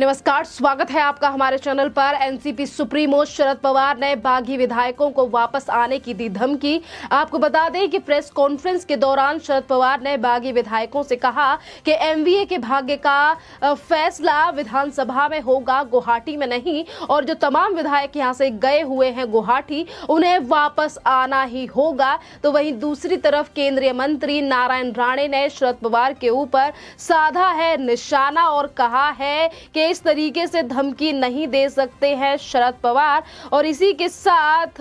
नमस्कार, स्वागत है आपका हमारे चैनल पर। एनसीपी सुप्रीमो शरद पवार ने बागी विधायकों को वापस आने की दी धमकी। आपको बता दें कि प्रेस कॉन्फ्रेंस के दौरान शरद पवार ने बागी विधायकों से कहा कि एमवीए के भाग्य का फैसला विधानसभा में होगा, गुवाहाटी में नहीं। और जो तमाम विधायक यहां से गए हुए हैं गुवाहाटी, उन्हें वापस आना ही होगा। तो वहीं दूसरी तरफ केंद्रीय मंत्री नारायण राणे ने शरद पवार के ऊपर साधा है निशाना और कहा है कि इस तरीके से धमकी नहीं दे सकते हैं शरद पवार। और इसी के साथ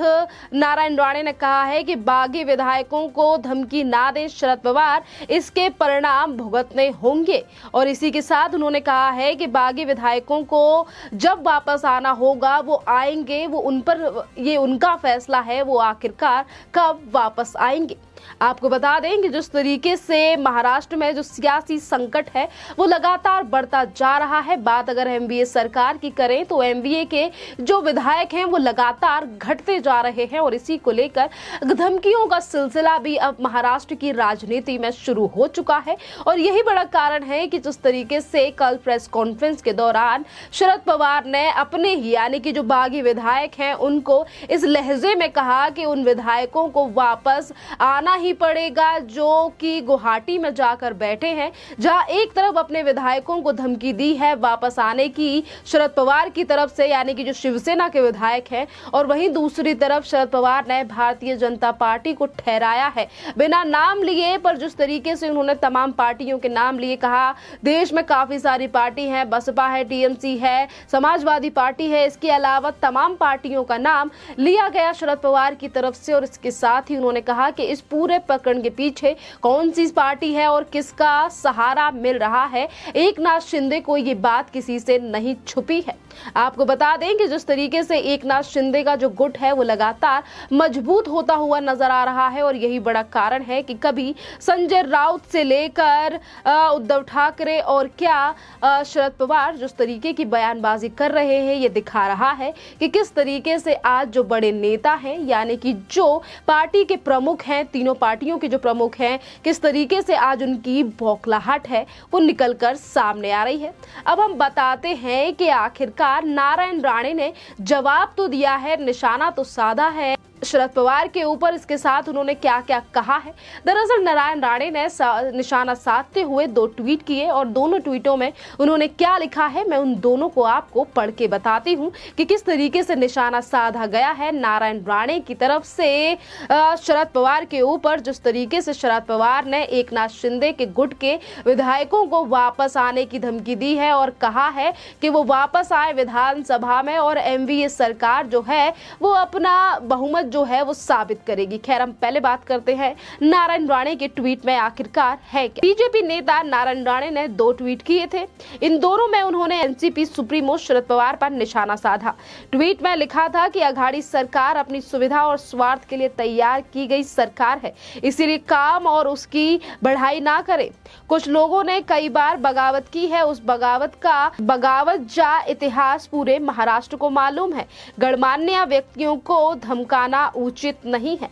नारायण राणे ने कहा है कि बागी विधायकों को धमकी ना दे शरद पवार, इसके परिणाम भुगतने होंगे। और इसी के साथ उन्होंने कहा है कि बागी विधायकों को जब वापस आना होगा वो आएंगे, वो उन पर, ये उनका फैसला है, वो आखिरकार कब वापस आएंगे। आपको बता दें कि जिस तरीके से महाराष्ट्र में जो सियासी संकट है वो लगातार बढ़ता जा रहा है। बात अगर एमवीए सरकार की करें तो एमवीए के जो विधायक हैं वो लगातार घटते जा रहे हैं और इसी को लेकर धमकियों का सिलसिला भी अब महाराष्ट्र की राजनीति में शुरू हो चुका है। और यही बड़ा कारण है कि जिस तरीके से कल प्रेस कॉन्फ्रेंस के दौरान शरद पवार ने अपने ही यानी कि जो बागी विधायक हैं उनको इस लहजे में कहा कि उन विधायकों को वापस आना ही पड़ेगा जो कि गुवाहाटी में जाकर बैठे हैं, जहां एक तरफ अपने विधायकों को धमकी दी है वापस आने की शरद पवार की तरफ से, यानी कि जो शिवसेना के विधायक हैं, और वहीं दूसरी तरफ शरद पवार ने भारतीय जनता पार्टी को ठहराया है बिना नाम लिए। पर जिस तरीके से उन्होंने तमाम पार्टियों के नाम लिए, कहा देश में काफी सारी पार्टी है, बसपा है, टीएमसी है, समाजवादी पार्टी है, इसके अलावा तमाम पार्टियों का नाम लिया गया शरद पवार की तरफ से। और इसके साथ ही उन्होंने कहा कि इस पूरे प्रकरण के पीछे कौन सी पार्टी है और किसका सहारा मिल रहा है, एकनाथ शिंदे को ये बात किसी से नहीं छुपी है। आपको बता दें कि जिस तरीके से एकनाथ शिंदे का जो गुट है वो लगातार मजबूत होता हुआ नजर आ रहा है और यही बड़ा कारण है कि कभी संजय राउत से लेकर उद्धव ठाकरे और क्या शरद पवार जिस तरीके की बयानबाजी कर रहे हैं, ये दिखा रहा है कि किस तरीके से आज जो बड़े नेता हैं यानी कि जो पार्टी के प्रमुख हैं, तीनों पार्टियों के जो प्रमुख हैं, किस तरीके से आज उनकी बौखलाहट है वो निकलकर सामने आ रही है। अब हम बताते हैं कि आखिरकार नारायण राणे ने जवाब तो दिया है, निशाना तो साधा है शरद पवार के ऊपर। इसके साथ उन्होंने क्या क्या कहा है। दरअसल नारायण राणे ने निशाना साधते हुए 2 ट्वीट किए और दोनों ट्वीटों में उन्होंने क्या लिखा है मैं उन दोनों को आपको पढ़ के बताती हूं कि किस तरीके से निशाना साधा गया है नारायण राणे की तरफ से शरद पवार के ऊपर। जिस तरीके से शरद पवार ने एकनाथ शिंदे के गुट के विधायकों को वापस आने की धमकी दी है और कहा है कि वो वापस आए विधानसभा में और एमवीए सरकार जो है वो अपना बहुमत जो है वो साबित करेगी। खैर, हम पहले बात करते हैं नारायण राणे के ट्वीट में आखिरकार है क्या। बीजेपी नेता नारायण राणे ने 2 ट्वीट किए थे। इन दोनों में उन्होंने एनसीपी सुप्रीमो शरद पवार पर निशाना साधा। ट्वीट में लिखा था कि अघाड़ी सरकार अपनी सुविधा और स्वार्थ के लिए तैयार की गई सरकार है, इसीलिए काम और उसकी बढ़ाई ना करे। कुछ लोगों ने कई बार बगावत की है, उस बगावत जा इतिहास पूरे महाराष्ट्र को मालूम है। गणमान्य व्यक्तियों को धमकाना उचित नहीं है।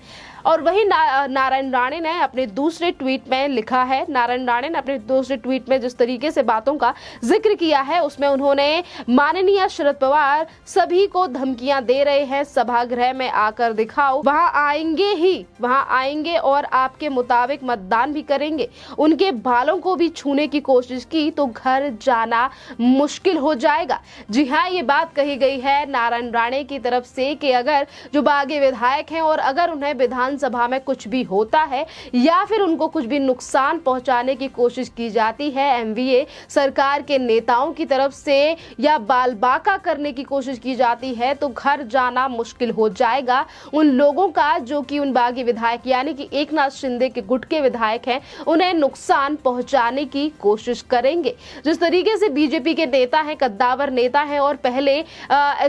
और वही नारायण राणे ने अपने दूसरे ट्वीट में लिखा है, नारायण राणे ने अपने दूसरे ट्वीट में जिस तरीके से बातों का जिक्र किया है उसमें उन्होंने माननीय शरद पवार सभी को धमकियां दे रहे हैं, सभागृह में आकर दिखाओ, वहां आएंगे और आपके मुताबिक मतदान भी करेंगे। उनके बालों को भी छूने की कोशिश की तो घर जाना मुश्किल हो जाएगा। जी हाँ, ये बात कही गई है नारायण राणे की तरफ से कि अगर जो बागी विधायक हैं और अगर उन्हें विधानसभा में कुछ भी होता है या फिर उनको कुछ भी नुकसान पहुंचाने की कोशिश की जाती है एमवीए सरकार के नेताओं की तरफ से या बाल बाका करने की कोशिश की जाती है तो घर जाना मुश्किल हो जाएगा उन लोगों का जो कि उन बागी विधायक यानी कि एकनाथ शिंदे के गुट के विधायक हैं, उन्हें नुकसान पहुंचाने की कोशिश करेंगे। जिस तरीके से बीजेपी के नेता हैं, कद्दावर नेता हैं और पहले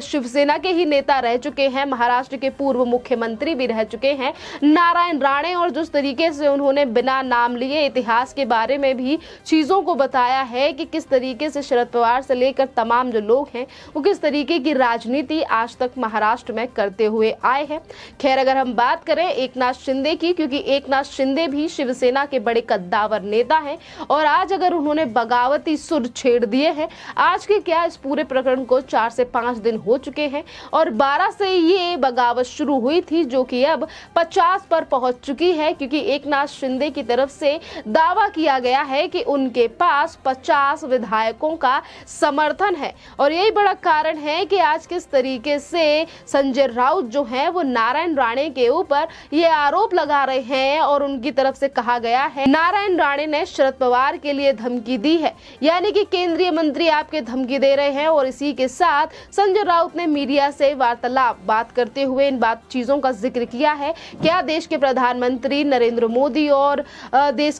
शिवसेना के ही नेता रह चुके हैं, महाराष्ट्र के पूर्व मुख्यमंत्री भी रह चुके हैं नारायण राणे, और जिस तरीके से उन्होंने बिना नाम लिए इतिहास के बारे में भी चीजों को बताया है कि किस तरीके से शरद पवार से लेकर तमाम जो लोग हैं वो किस तरीके की राजनीति आज तक महाराष्ट्र में करते हुए आए हैं। खैर, अगर हम बात करें एकनाथ शिंदे की, क्योंकि एकनाथ शिंदे भी शिवसेना के बड़े कद्दावर नेता हैं और आज अगर उन्होंने बगावती सुर छेड़ दिए हैं, आज के क्या इस पूरे प्रकरण को 4 से 5 दिन हो चुके हैं और 12 से ये बगावत शुरू हुई थी जो कि अब 50 पर पहुंच चुकी है, क्योंकि एकनाथ शिंदे की तरफ से दावा किया गया है कि उनके पास 50 विधायकों का समर्थन है। और यही बड़ा कारण है कि आज किस तरीके से संजय राउत जो है वो नारायण राणे के ऊपर ये आरोप लगा रहे हैं और उनकी तरफ से कहा गया है नारायण राणे ने शरद पवार के लिए धमकी दी है, यानी कि केंद्रीय मंत्री आपके धमकी दे रहे हैं। और इसी के साथ संजय राउत ने मीडिया से वार्तालाप बात करते हुए इन चीजों का जिक्र किया है। क्या देश के प्रधानमंत्री नरेंद्र मोदी और देश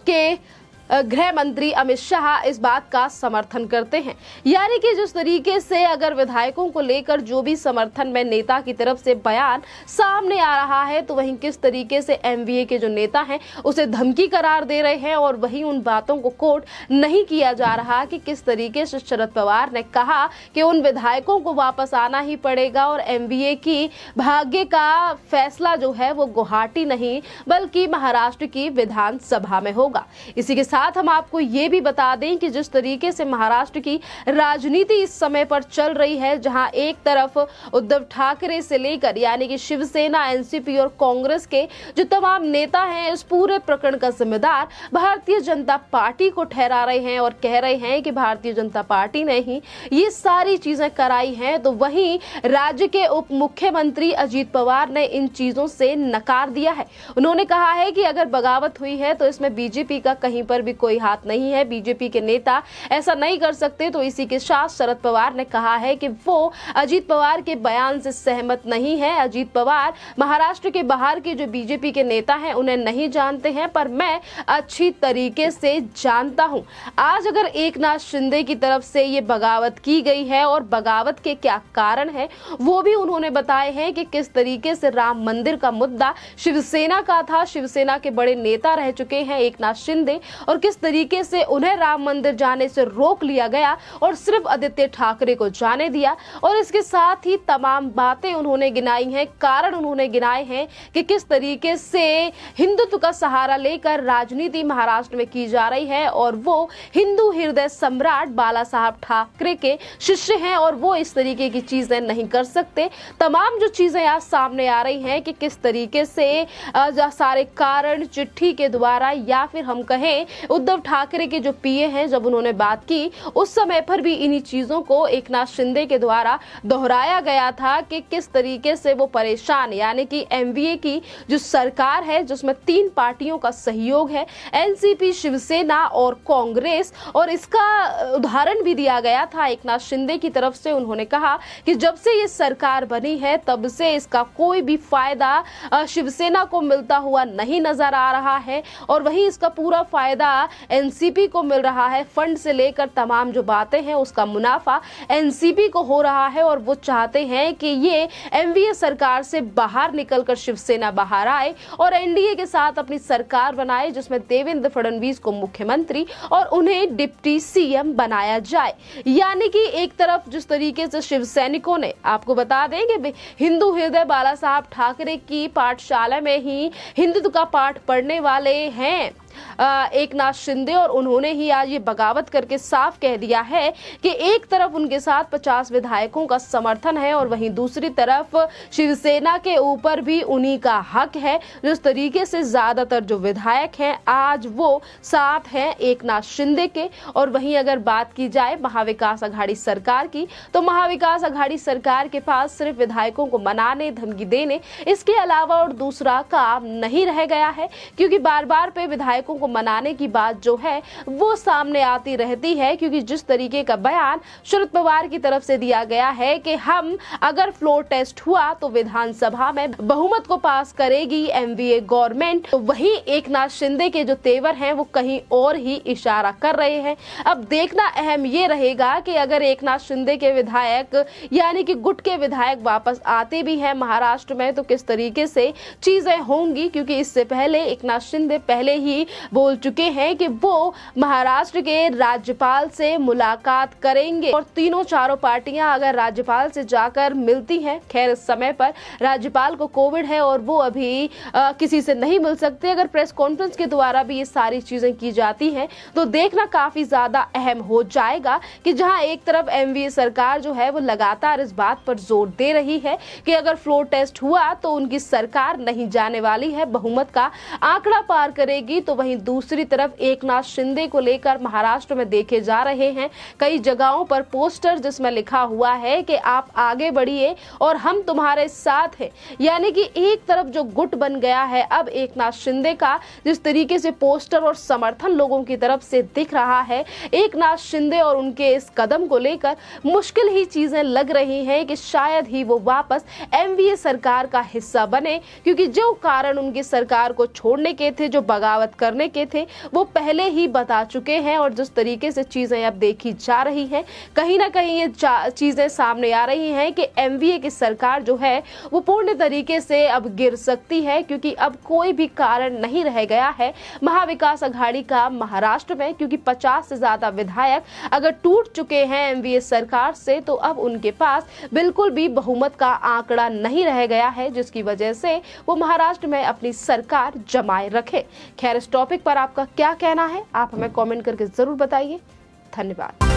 के गृह मंत्री अमित शाह इस बात का समर्थन करते हैं, यानी कि जिस तरीके से अगर विधायकों को लेकर जो भी समर्थन में नेता की तरफ से बयान सामने आ रहा है तो वहीं किस तरीके से एमवीए के जो नेता हैं उसे धमकी करार दे रहे हैं और वहीं उन बातों को कोट नहीं किया जा रहा कि किस तरीके से शरद पवार ने कहा कि उन विधायकों को वापस आना ही पड़ेगा और एमवीए की भाग्य का फैसला जो है वो गुवाहाटी नहीं बल्कि महाराष्ट्र की विधानसभा में होगा। इसी के साथ हम आपको ये भी बता दें कि जिस तरीके से महाराष्ट्र की राजनीति इस समय पर चल रही है, जहां एक तरफ उद्धव ठाकरे से लेकर यानी कि शिवसेना, एनसीपी और कांग्रेस के जो तमाम नेता हैं इस पूरे प्रकरण का जिम्मेदार भारतीय जनता पार्टी को ठहरा रहे हैं और कह रहे हैं कि भारतीय जनता पार्टी ने ही ये सारी चीजें कराई हैं, तो वहीं राज्य के उप मुख्यमंत्री अजीत पवार ने इन चीजों से नकार दिया है। उन्होंने कहा है कि अगर बगावत हुई है तो इसमें बीजेपी का कहीं पर भी कोई हाथ नहीं है, बीजेपी के नेता ऐसा नहीं कर सकते। तो इसी के साथ शरद पवार ने कहा है कि वो अजीत पवार के बयान से सहमत नहीं है। अजीत पवार महाराष्ट्र के बाहर के जो बीजेपी के नेता हैं उन्हें नहीं जानते हैं, पर मैं अच्छी तरीके से जानता हूं। आज अगर एकनाथ शिंदे की तरफ से ये बगावत की गई है और बगावत के क्या कारण है वो भी उन्होंने बताए हैं कि किस तरीके से राम मंदिर का मुद्दा शिवसेना का था, शिवसेना के बड़े नेता रह चुके हैं एकनाथ शिंदे, और किस तरीके से उन्हें राम मंदिर जाने से रोक लिया गया और सिर्फ आदित्य ठाकरे को जाने दिया। और इसके साथ ही तमाम बातें उन्होंने गिनाई हैं, कारण उन्होंने गिनाए हैं कि किस तरीके से हिंदुत्व का सहारा लेकर राजनीति महाराष्ट्र में की जा रही है और वो हिंदू हृदय सम्राट बाला साहब ठाकरे के शिष्य हैं और वो इस तरीके की चीजें नहीं कर सकते। तमाम जो चीजें आज सामने आ रही हैं कि किस तरीके से सारे कारण चिट्ठी के द्वारा या फिर हम कहें उद्धव ठाकरे के जो पीए हैं जब उन्होंने बात की उस समय पर भी इन्हीं चीजों को एकनाथ शिंदे के द्वारा दोहराया गया था कि किस तरीके से वो परेशान, यानी कि एमवीए की जो सरकार है जिसमें 3 पार्टियों का सहयोग है, एनसीपी, शिवसेना और कांग्रेस, और इसका उदाहरण भी दिया गया था एकनाथ शिंदे की तरफ से। उन्होंने कहा कि जब से ये सरकार बनी है तब से इसका कोई भी फायदा शिवसेना को मिलता हुआ नहीं नजर आ रहा है और वहीं इसका पूरा फायदा एनसीपी को मिल रहा है। फंड से लेकर तमाम जो बातें हैं उसका मुनाफा एनसीपी को हो रहा है और वो चाहते हैं कि ये एमवीए सरकार से बाहर निकलकर शिवसेना बाहर आए और एनडीए के साथ अपनी सरकार बनाए जिसमें देवेंद्र फडणवीस को मुख्यमंत्री और उन्हें डिप्टी सीएम बनाया जाए। यानी कि एक तरफ जिस तरीके से शिव सैनिकों ने, आपको बता दें कि हिंदू हृदय बाला साहब ठाकरे की पाठशाला में ही हिंदुत्व का पाठ पढ़ने वाले हैं एकनाथ शिंदे, और उन्होंने ही आज ये बगावत करके साफ कह दिया है कि एक तरफ उनके साथ 50 विधायकों का समर्थन है और वहीं दूसरी तरफ शिवसेना के ऊपर भी उन्हीं का हक है। जिस तरीके से ज्यादातर जो विधायक हैं आज वो साथ हैं एकनाथ शिंदे के। और वहीं अगर बात की जाए महाविकास अघाड़ी सरकार की, तो महाविकास अघाड़ी सरकार के पास सिर्फ विधायकों को मनाने, धमकी देने, इसके अलावा और दूसरा काम नहीं रह गया है, क्योंकि बार बार पे विधायक विधायकों को मनाने की बात जो है वो सामने आती रहती है, क्योंकि जिस तरीके का बयान शरद पवार की तरफ से दिया गया है कि हम अगर फ्लोर टेस्ट हुआ तो विधानसभा में बहुमत को पास करेगी एमवीए गवर्नमेंट, तो वही एकनाथ शिंदे के जो तेवर हैं वो कहीं और ही इशारा कर रहे हैं। अब देखना अहम ये रहेगा कि अगर एकनाथ शिंदे के विधायक यानी कि गुट के विधायक वापस आते भी हैं महाराष्ट्र में तो किस तरीके से चीजें होंगी, क्योंकि इससे पहले एकनाथ शिंदे पहले ही बोल चुके हैं कि वो महाराष्ट्र के राज्यपाल से मुलाकात करेंगे और तीनों चारों पार्टियां अगर राज्यपाल से जाकर मिलती हैं, खैर इस समय पर राज्यपाल को कोविड है और वो अभी किसी से नहीं मिल सकते, अगर प्रेस कॉन्फ्रेंस के द्वारा भी ये सारी चीजें की जाती हैं तो देखना काफी ज्यादा अहम हो जाएगा कि जहां एक तरफ एमवीए सरकार जो है वो लगातार इस बात पर जोर दे रही है कि अगर फ्लोर टेस्ट हुआ तो उनकी सरकार नहीं जाने वाली है, बहुमत का आंकड़ा पार करेगी, तो वहीं दूसरी तरफ एकनाथ शिंदे को लेकर महाराष्ट्र में देखे जा रहे हैं कई जगहों पर पोस्टर जिसमें लिखा हुआ है कि आप आगे बढ़िए और हम तुम्हारे साथ हैं। यानी कि एक तरफ जो गुट बन गया है अब एकनाथ शिंदे का, जिस तरीके से पोस्टर और समर्थन लोगों की तरफ से दिख रहा है एकनाथ शिंदे और उनके इस कदम को लेकर मुश्किल ही चीजें लग रही हैं कि शायद ही वो वापस एमवीए सरकार का हिस्सा बने, क्योंकि जो कारण उनकी सरकार को छोड़ने के थे, जो बगावत करने के थे, वो पहले ही बता चुके हैं। और जिस तरीके से चीजें अब देखी जा रही हैं, कहीं ना कहीं ये चीजें सामने आ रही हैं कि एमवीए की सरकार जो है वो पूर्ण तरीके से अब गिर सकती है, क्योंकि अब कोई भी कारण नहीं रह गया है महाविकास अघाड़ी का महाराष्ट्र में, क्योंकि 50 से ज्यादा विधायक अगर टूट चुके हैं एमवीए सरकार से तो अब उनके पास बिल्कुल भी बहुमत का आंकड़ा नहीं रह गया है, जिसकी वजह से वो महाराष्ट्र में अपनी सरकार जमाए रखे। खैर, इस टॉपिक पर आपका क्या कहना है आप हमें कमेंट करके जरूर बताइए। धन्यवाद।